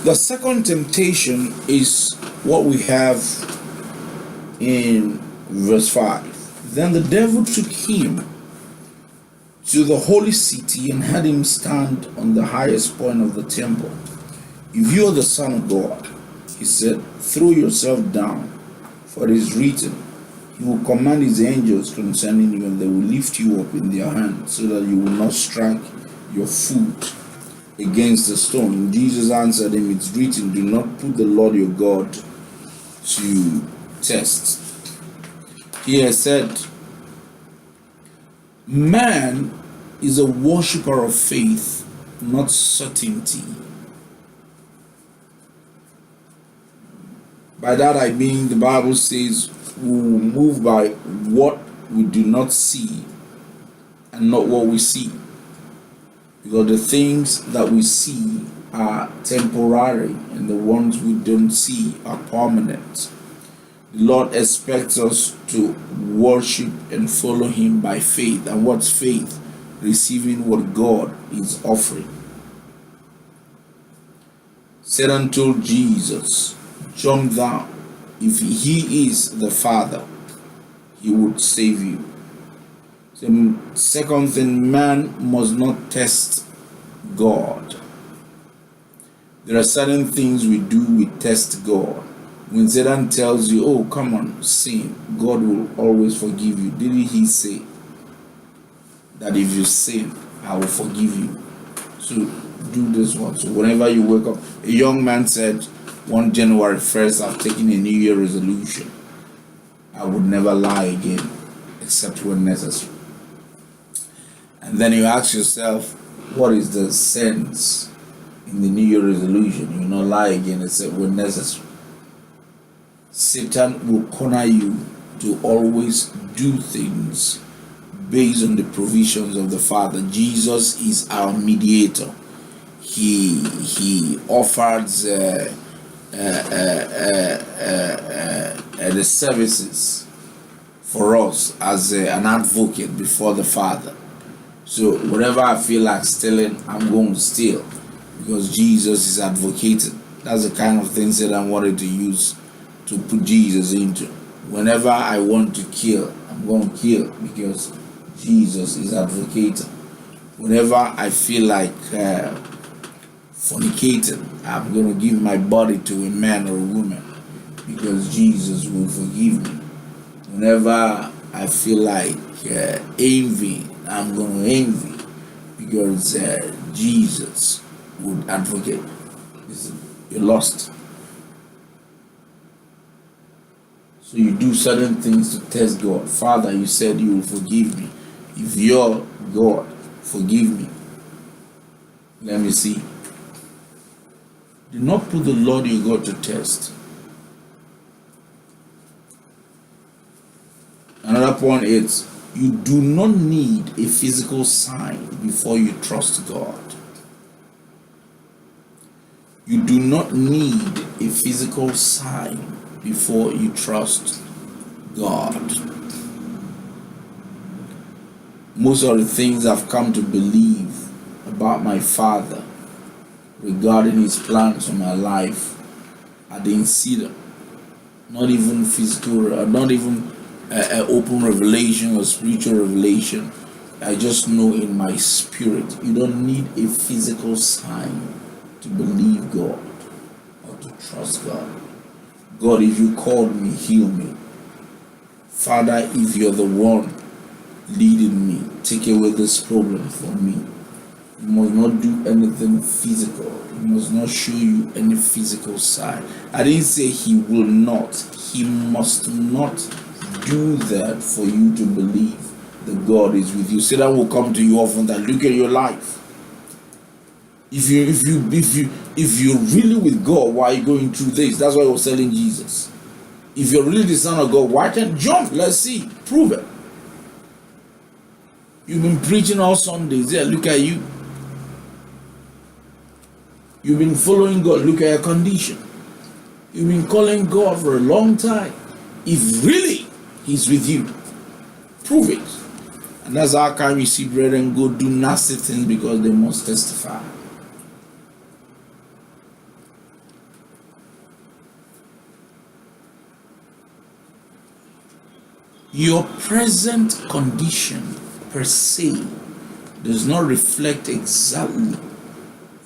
The second temptation is what we have in verse 5. Then the devil took him to the holy city and had him stand on the highest point of the temple. If you are the Son of God, he said, throw yourself down, for it is written, he will command his angels concerning you, and they will lift you up in their hands, so that you will not strike your foot against a stone. And Jesus answered him, it's written, do not put the Lord your God to test. He has said, man is a worshipper of faith, not certainty. By that I mean, the Bible says we will move by what we do not see and not what we see. Because the things that we see are temporary and the ones we don't see are permanent. The Lord expects us to worship and follow him by faith. And what's faith? Receiving what God is offering. Satan told Jesus, jump down. If he is the Father, he would save you. The second thing, man must not test God. There are certain things we do, we test God. When Satan tells you, oh, come on, sin, God will always forgive you. Didn't he say that if you sin, I will forgive you? So do this one. So whenever you wake up, a young man said, 1 January 1st, I've taken a New Year resolution. I would never lie again, except when necessary. And then you ask yourself, what is the sense in the New Year resolution? You will not lie again, except when necessary. Satan will corner you to always do things based on the provisions of the Father. Jesus is our mediator. He offers the services for us as an advocate before the Father. So whenever I feel like stealing, I'm going to steal because Jesus is advocating. That's the kind of things that I wanted to use to put Jesus into. Whenever I want to kill, I'm going to kill because Jesus is advocating. Whenever I feel like fornicating, I'm going to give my body to a man or a woman because Jesus will forgive me. Whenever I feel like envy, I'm going to envy because Jesus would advocate. Listen, you're lost. So you do certain things to test God. Father, you said you will forgive me. If you're God, forgive me. Let me see. Do not put the Lord your God to test. Another point is, you do not need a physical sign before you trust God. You do not need a physical sign before you trust God. Most of the things I've come to believe about my Father regarding his plans for my life, I didn't see them. Not even physical, not even open revelation or spiritual revelation. I just know in my spirit. You don't need a physical sign to believe God or to trust God. God, if you called me, heal me. Father, if you're the one leading me, take away this problem for me. You must not do anything physical. He must not show you any physical sign. I didn't say he will not. He must not do that for you to believe that God is with you. Satan will come to you often that look at your life. If you're really with God, why are you going through this? That's why I was telling Jesus. If you're really the Son of God, why can't you jump? Let's see. Prove it. You've been preaching all Sundays. Yeah, look at you. You've been following God. Look at your condition. You've been calling God for a long time. If really he's with you, prove it. And that's how come you see brethren go do nasty things because they must testify. Your present condition per se does not reflect exactly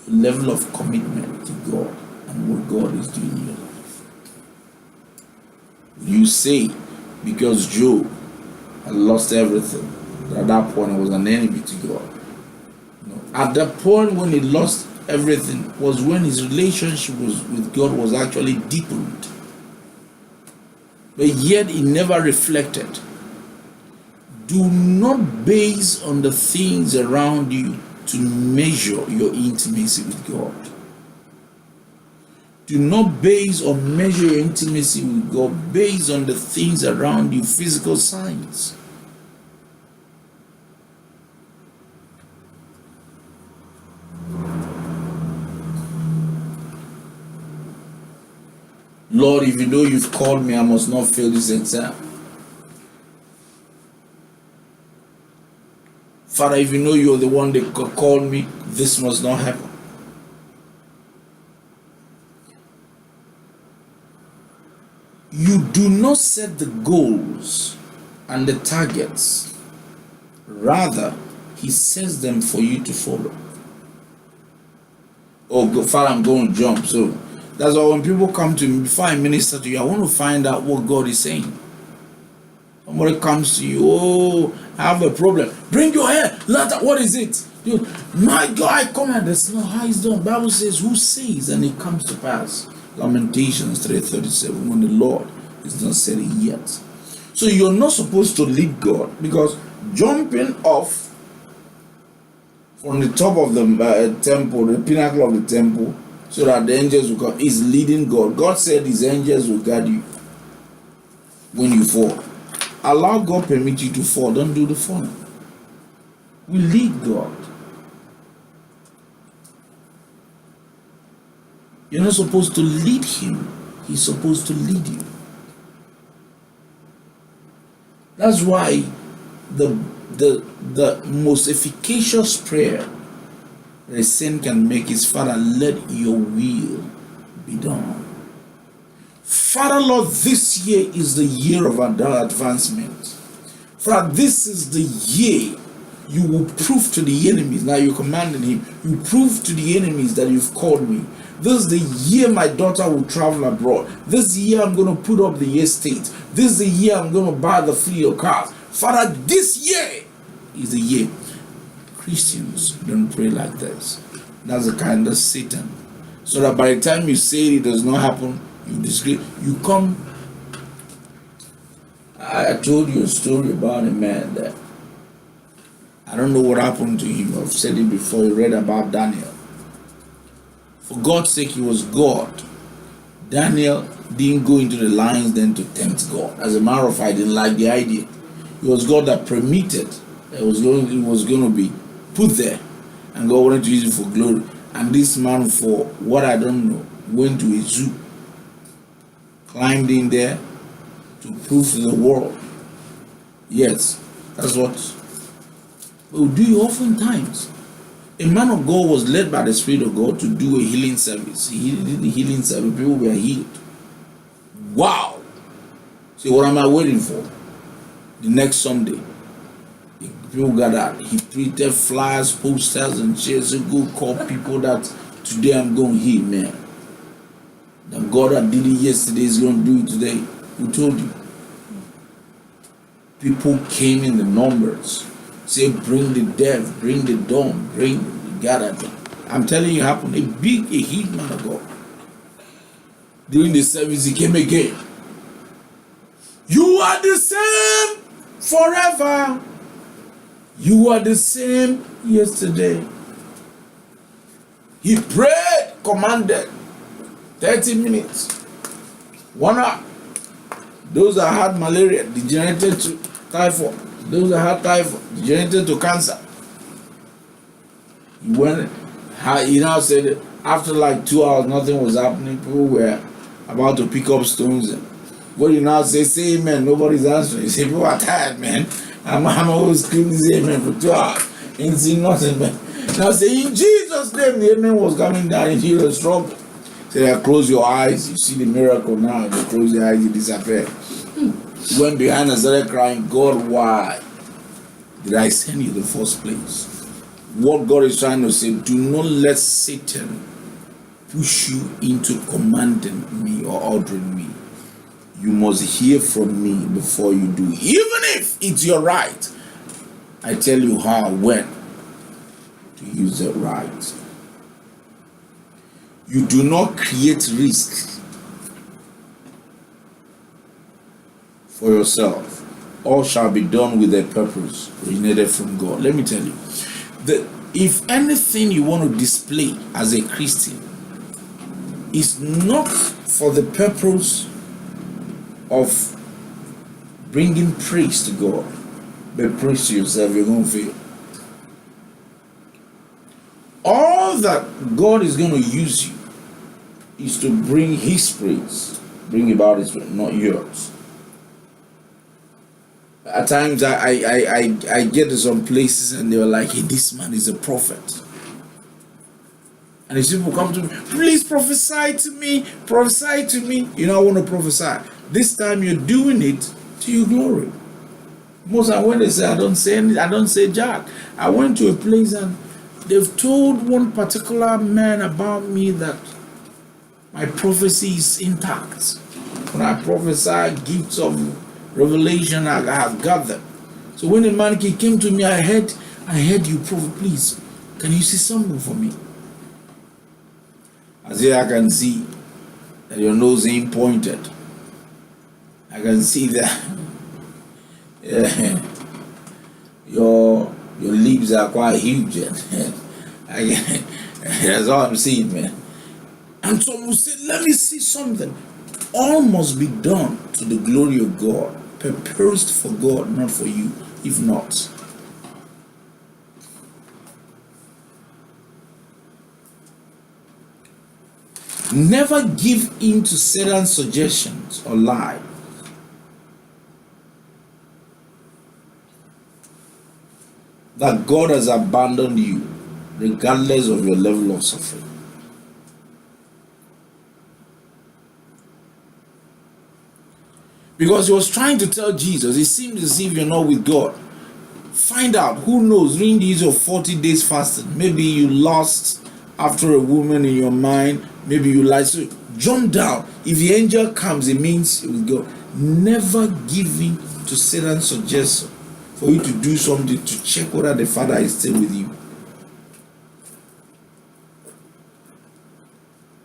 the level of commitment to God and what God is doing in your life. You say, because Job had lost everything, at that point he was an enemy to God. No. At the point when he lost everything was when his relationship with God was actually deepened. But yet he never reflected. Do not base on the things around you to measure your intimacy with God. Do not base or measure your intimacy with God based on the things around you, physical signs. Lord, if you know you've called me, I must not fail this exam. Father, if you know you're the one that called me, this must not happen. You do not set the goals and the targets. Rather, he sets them for you to follow. Oh, Father, I'm going to jump. So that's why when people come to me, before I minister to you, I want to find out what God is saying. Somebody comes to you, oh, I have a problem. Bring your hair. What is it? Dude, my God, I come and that's not how it's done. Bible says, who says and it comes to pass. Lamentations 3:37, when the Lord is not said it yet. So you're not supposed to lead God, because jumping off from the top of the temple, the pinnacle of the temple, so that the angels will come, is leading God. God said his angels will guard you when you fall. Allow God permit you to fall. Don't do the falling. We lead God. You're not supposed to lead him. He's supposed to lead you. That's why the most efficacious prayer that a saint can make is, Father, let your will be done. Father, Lord, this year is the year of advancement. Father, this is the year you will prove to the enemies. Now you're commanding him. You prove to the enemies that you've called me. This is the year my daughter will travel abroad. This year I'm going to put up the estate. This is the year I'm going to buy the fleet of cars. Father, this year is the year. Christians don't pray like this. That's the kind of Satan. So that by the time you say it does not happen, you disagree. You come. I told you a story about a man that I don't know what happened to him. I've said it before. You read about Daniel. For God's sake, he was God. Daniel didn't go into the lions then to tempt God. As a matter of fact, I didn't like the idea. It was God that permitted. It was going to be put there, and God wanted to use it for glory. And this man, for what I don't know, went to a zoo, climbed in there to prove to the world. Yes, that's what we do oftentimes. A man of God was led by the Spirit of God to do a healing service. He did the healing service. People were healed. Wow! So what am I waiting for? The next Sunday, people gathered. He printed flyers, posters, and shares. So go call people that today I'm going to heal, man. The God that did it yesterday is going to do it today. Who told you? People came in the numbers. Say, bring the deaf, bring the dumb, bring the gathered. I'm telling you, it happened. A huge man of God. During the service, he came again. You are the same forever. You are the same yesterday. He prayed, commanded, 30 minutes, 1 hour. Those that had malaria degenerated to typhoid. Those that had typhoid degenerated to cancer. He now said after like 2 hours nothing was happening. People were about to pick up stones. And what you now say amen. Nobody's answering. You say people are tired, man. I'm always screaming say amen for 2 hours. Ain't seen nothing, man. Now say in Jesus' name the amen was coming down and he was strong. Say close your eyes. You see the miracle now. You close your eyes, you disappear. went behind and started crying, God, why did I send you in the first place? What God is trying to say, do not let Satan push you into commanding me or ordering me. You must hear from me before you do. Even if it's your right, I tell you how and when to use that right. You do not create risk for yourself. All shall be done with a purpose originated from God. Let me tell you that if anything you want to display as a Christian is not for the purpose of bringing praise to God, but praise to yourself, you're going to fail. All that God is going to use you is to bring His praise, bring about His praise, not yours. At times I get to some places and they were like, hey, this man is a prophet. And these people come to me, please prophesy to me, prophesy to me. You know, I want to prophesy. This time you're doing it to your glory. Most of when they say I don't say Jack. I went to a place and they've told one particular man about me that my prophecy is intact. When I prophesy gifts of revelation, I have got them. So when the man came to me, I heard you prophet, please, can you see something for me? I say I can see that your nose ain't pointed. I can see that your lips are quite huge. That's all I'm seeing, man. And someone said, let me see something. All must be done to the glory of God, purposed for God, not for you. If not, never give in to Satan's suggestions or lie. That God has abandoned you, regardless of your level of suffering. Because he was trying to tell Jesus, it seems as if you're not with God. Find out, who knows, during these 40 days fasting, maybe you lost after a woman in your mind, maybe you lied. So jump down. If the angel comes, it means it will go. Never give in to Satan's suggestion for you to do something to check whether the Father is still with you.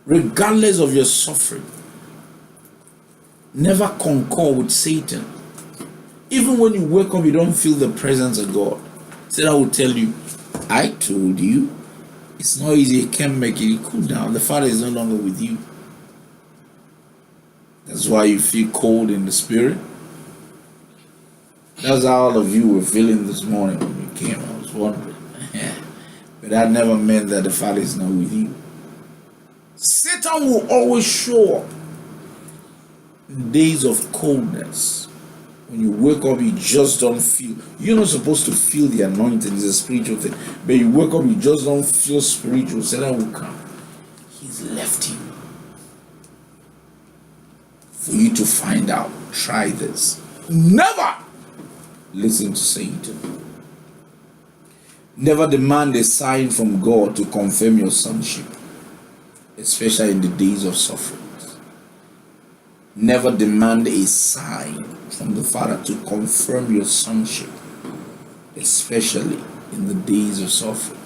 Regardless of your suffering, never concur with Satan. Even when you wake up, you don't feel the presence of God. Satan will tell you, I told you. It's not easy, you can't make it. You cool down. The Father is no longer with you. That's why you feel cold in the spirit. That's how all of you were feeling this morning when you came. I was wondering. But that never meant that the Father is not with you. Satan will always show up in days of coldness. When you wake up, you just don't feel. You're not supposed to feel the anointing. It's a spiritual thing. But you wake up, you just don't feel spiritual. Satan will come. He's left you for you to find out. Try this. Never listen to Satan. Never demand a sign from God to confirm your sonship, especially in the days of suffering. Never demand a sign from the Father to confirm your sonship, especially in the days of suffering.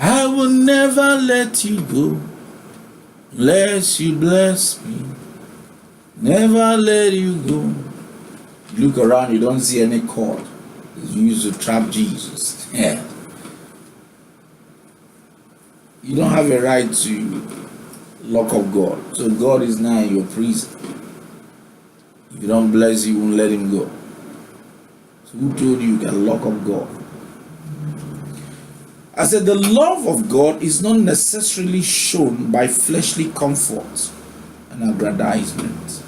I will never let you go unless you bless me. Never let you go. You look around, you don't see any cord. It's used to trap Jesus. Yeah. You don't have a right to lock up God. So God is now in your prison. If you don't bless, you won't let him go. So who told you can lock up God? I said the love of God is not necessarily shown by fleshly comfort and aggrandizement.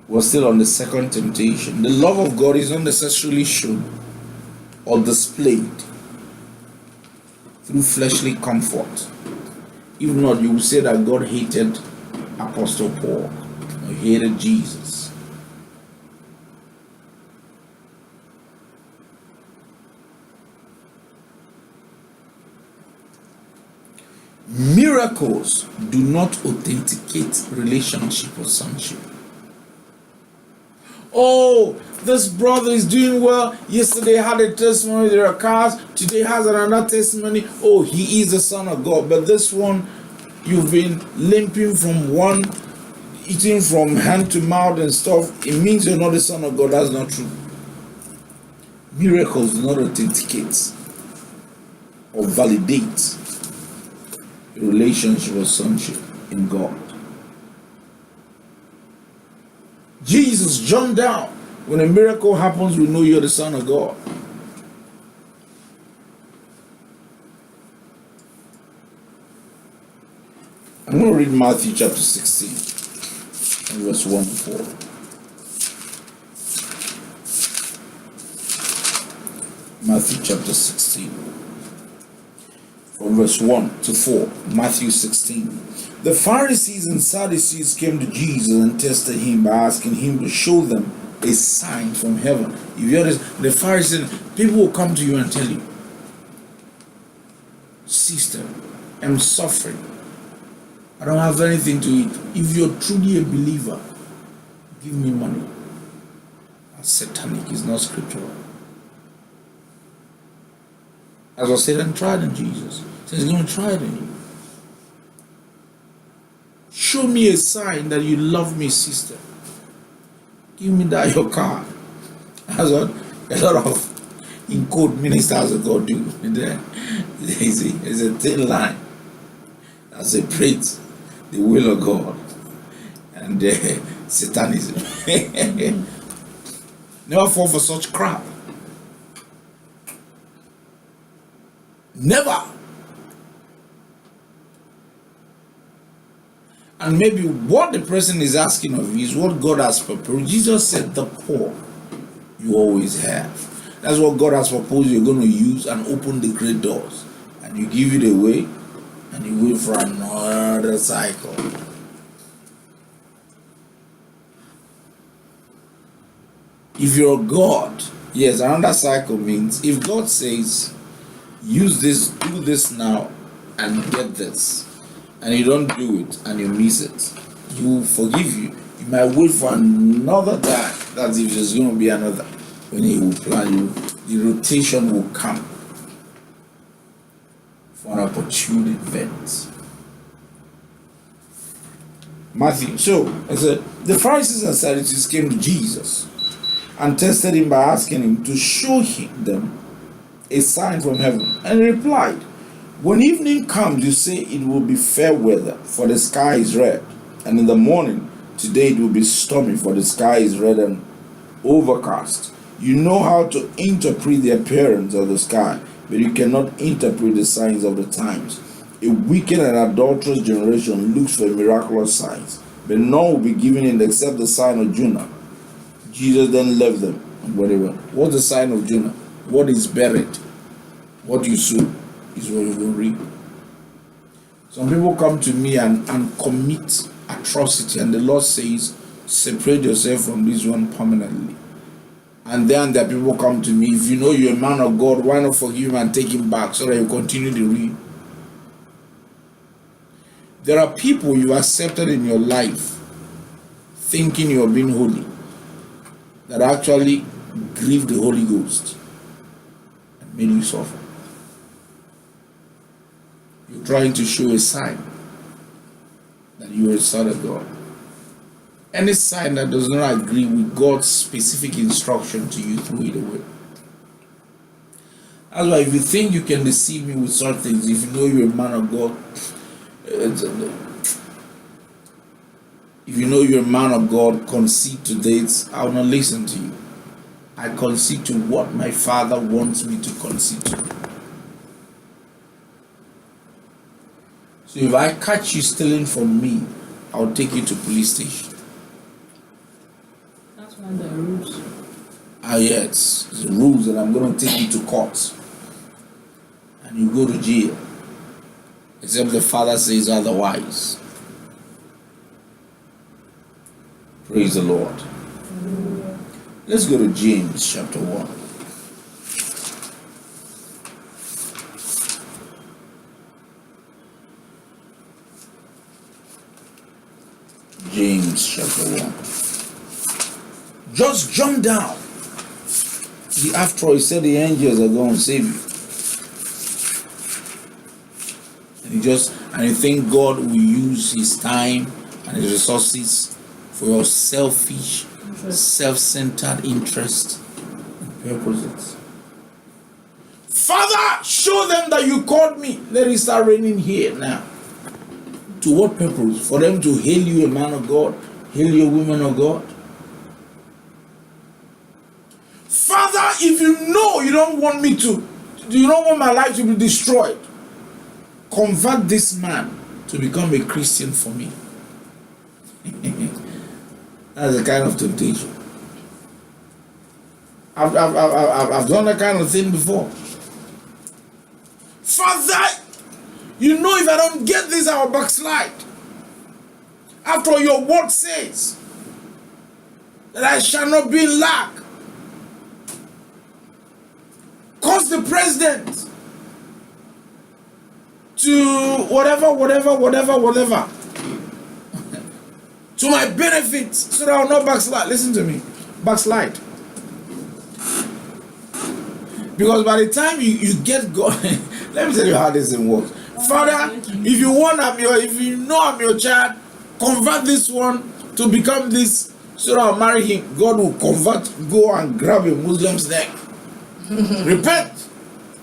We're still on the second temptation. The love of God is not necessarily shown or displayed through fleshly comfort. If not, you will say that God hated Apostle Paul or hated Jesus. Miracles do not authenticate relationship or sonship. Oh, this brother is doing well. Yesterday had a testimony, there are cars. Today has another testimony. Oh, he is the Son of God. But this one, you've been limping from one, eating from hand to mouth and stuff. It means you're not the Son of God. That's not true. Miracles do not authenticate or validate a relationship or sonship in God. Jesus jumped down. When a miracle happens, we know you're the Son of God. I'm going to read Matthew chapter 16 and verse 1 to 4. Matthew chapter 16 from verse 1 to 4. Matthew 16. The Pharisees and Sadducees came to Jesus and tested him by asking him to show them a sign from heaven. If you notice, the Pharisees, people will come to you and tell you, sister, I'm suffering. I don't have anything to eat. If you're truly a believer, give me money. That's satanic, it's not scriptural. As I said, and tried in Jesus. So he's going to try it in you. Show me a sign that you love me, sister. Give me that your car. That's what a lot of in code ministers of God do. There's a thin line that separates the will of God and Satanism. Never fall for such crap. Never. And maybe what the person is asking of you is what God has proposed. Jesus said, the poor you always have. That's what God has proposed you're going to use and open the great doors. And you give it away and you wait for another cycle. If you're God, yes, another cycle means if God says, use this, do this now, and get this, and you don't do it and you miss it, He will forgive you. You might wait for another time. That's if there's going to be another. When He will plan you, the rotation will come for an opportune event. Matthew. So I said, the Pharisees and Sadducees came to Jesus and tested him by asking him to show them a sign from heaven. And he replied, when evening comes, you say it will be fair weather, for the sky is red. And in the morning, today it will be stormy, for the sky is red and overcast. You know how to interpret the appearance of the sky, but you cannot interpret the signs of the times. A wicked and adulterous generation looks for miraculous signs, but none will be given it except the sign of Jonah. Jesus then left them and whatever. What's the sign of Jonah? What is buried? What you sow is what you will reap. Some people come to me and commit atrocity, and the Lord says, separate yourself from this one permanently. And then there are people come to me, if you know you're a man of God, why not forgive him and take him back so that you continue to read? There are people you accepted in your life thinking you're being holy that actually grieved the Holy Ghost and made you suffer. You're trying to show a sign that you are a son of God. Any sign that does not agree with God's specific instruction to you, throw it away. That's why if you think you can deceive me with certain things, if you know you're a man of God, if you know you're a man of God, concede to dates, I will not listen to you. I concede to what my Father wants me to concede to. So if I catch you stealing from me, I'll take you to police station. That's one of the rules. Yes, it's the rules, and I'm going to take you to court. And you go to jail. Except the Father says otherwise. Praise the Lord. Let's go to James chapter 1. James chapter 1. Just jump down. See, after all, he said the angels are going to save you. And you think God will use his time and his resources for your selfish, self-centered interest and purposes. Father, show them that you called me. Let it start raining here now. To what purpose? For them to hail you a man of God, hail you a woman of God. Father, if you know you don't want me to, you don't want my life to be destroyed, convert this man to become a Christian for me. That's the kind of temptation. I've done that kind of thing before. Father, you know if I don't get this, I will backslide. After all, your word says that I shall not be in lack. Cause the president to whatever, to my benefit, so that I will not backslide. Listen to me. Backslide. Because by the time you get God, let me tell you how this thing works. Father, if you know I'm your child, convert this one to become this, so that I'll marry him. God will go and grab a Muslim's neck. Repent.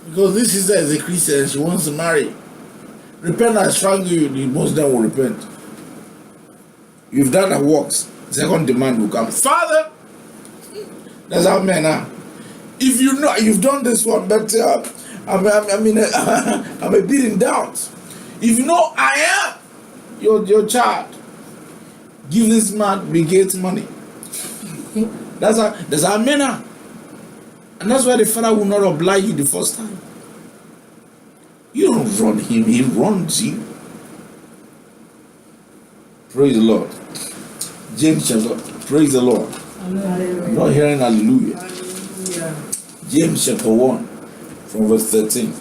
Because this sister is a Christian and she wants to marry. Repent and strangle you, the Muslim will repent. If that works, second demand will come. Father, that's how men are. If you know you've done this one, but I'm a bit in doubt. If you know I am your child, give this man Bill Gates money. That's how men are. And that's why the Father will not oblige you the first time. You don't run him, he runs you. Praise the Lord. James chapter, praise the Lord. Hallelujah. I'm not hearing hallelujah. Hallelujah. James chapter 1 from verse 13.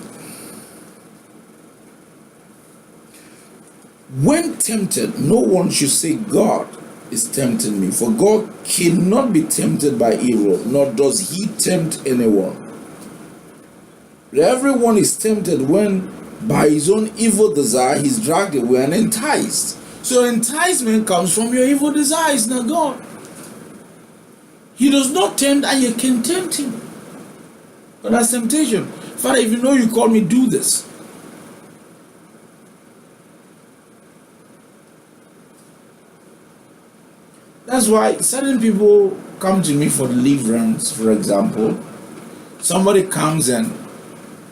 When tempted, no one should say God is tempting me, for God cannot be tempted by evil, nor does he tempt anyone. Everyone is tempted when by his own evil desire he's dragged away and enticed. So enticement comes from your evil desires, not God. He does not tempt and you can tempt him. But that's temptation. Father, if you know you call me, do this. That's why certain people come to me for deliverance, for example. Somebody comes and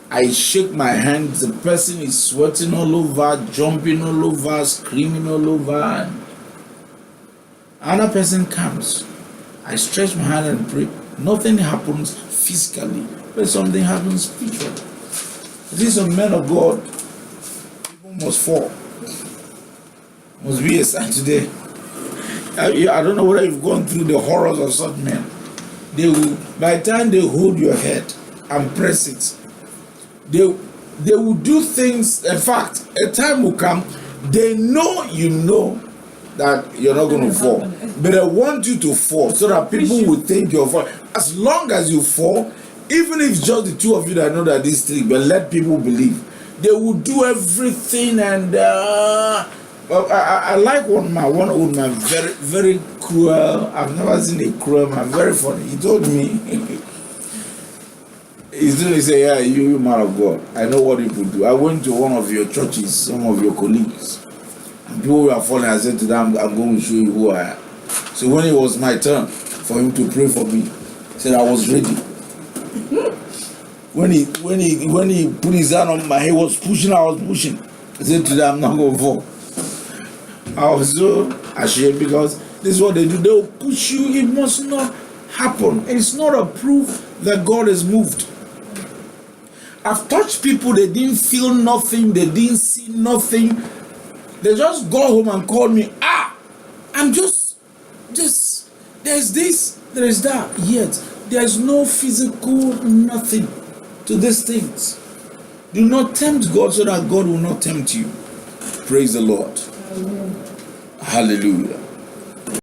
I shake my hand, the person is sweating all over, jumping all over, screaming all over. And another person comes. I stretch my hand and pray. Nothing happens physically, but something happens spiritually. These are men of God. People must fall. Must be a sign today. I don't know whether you've gone through the horrors of such men. They will, by the time they hold your head and press it, they will do things. In fact, a time will come, they know you know that you're not going to fall, but they want you to fall so that people will think you're falling. As long as you fall, even if it's just the two of you that know that this thing, but let people believe. They will do everything. And I like one old man, very, very cruel. I've never seen a cruel man, very funny. He told me, he said, yeah, you man of God, I know what people do. I went to one of your churches, some of your colleagues, and people were falling. I said to them, I'm going to show you who I am. So when it was my turn for him to pray for me, he said I was ready. When he put his hand on my head, was pushing, I was pushing. I said to them, I'm not going to fall. I was so ashamed because this is what they do. They will push you. It must not happen. It's not a proof that God is moved. I've touched people, they didn't feel nothing, they didn't see nothing. They just go home and call me, I'm just, there's this, there's that. Yet, there's no physical nothing to these things. Do not tempt God so that God will not tempt you. Praise the Lord. Amen. Hallelujah.